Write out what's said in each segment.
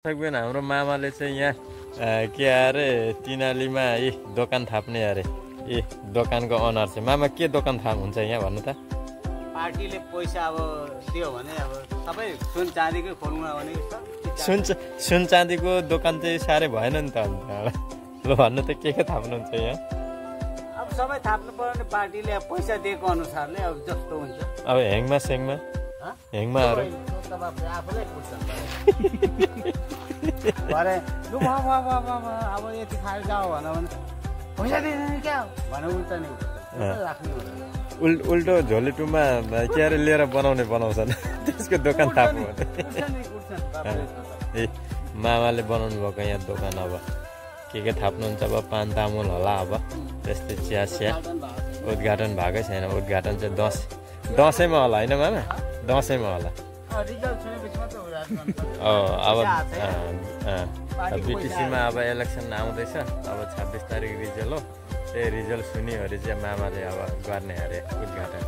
हाम्रो मामाले चाहिँ यहाँ के अरे तिनालीमा दोकान थाप्ने अरे दोकानको ओनर चाहिँ मामा के दोकान थाप्नुहुन्छ यहाँ भन्नु त पार्टीले पैसा अब दियो भने अब सबै सुन चाँदीकै खोल्नु भने सुन चाँदीको दोकान चाहिँ साह्रै भएन नि त अन्त ल भन्नु त के थाप्नुहुन्छ यहाँ अब सबै थाप्नु पर्यो भने पार्टीले पैसा दिएको अनुसारले अब जस्तो हुन्छ अब हेङमा सेङमा हेङमाहरू आफूलाई भरे लु अब यति खाएर जाऊ भन्यो भने पैसा दिँदैन क्या भने उल्टा नि राख्नु उल्टो झोलेटुमा के अरे लिएर बनाउँछन् त्यसको दोकान थाप्नु ए मामाले बनाउनु भएको यहाँ दोकान अब के थाप्नुहुन्छ अब पान तामुल होला अब त्यस्तै चिया उद्घाटन भएकै छैन उद्घाटन चाहिँ दसैँमा होला होइन मामा दसैँमा होला अब बिटिसीमा अब इलेक्सन आउँदैछ अब 26 तारिक रिजल्ट हो त्यही रिजल्ट सुनिवरी चाहिँ मामाले अब गर्ने अरे उद्घाटन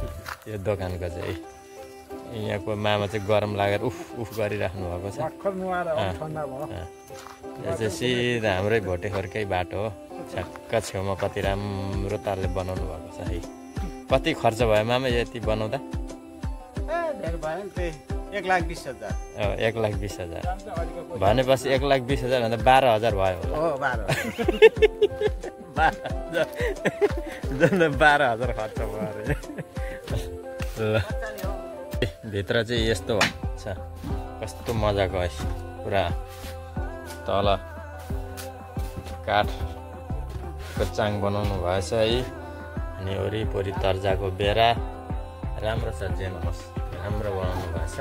यो दोकानको चाहिँ यहाँको मामा चाहिँ गरम लागेर उफ गरिराख्नु भएको छ यो चाहिँ सिधा हाम्रै भोटेखोरकै बाटो हो छक्क छेउमा कति राम्रो तारले बनाउनु भएको छ है कति खर्च भयो मामा यति बनाउँदा 1,20,000 1,20,000 भनेपछि 1,20,000 भन्दा 12,000 भयो होला 12,000 खर्च भयो अरे ल भित्र चाहिँ यस्तो छ कस्तो मजाको है पुरा तल काठको चाङ बनाउनु भएछ है अनि वरिपरि तर्जाको बेरा राम्रो छ जेन होस् राम्रो बनाउनु भएछ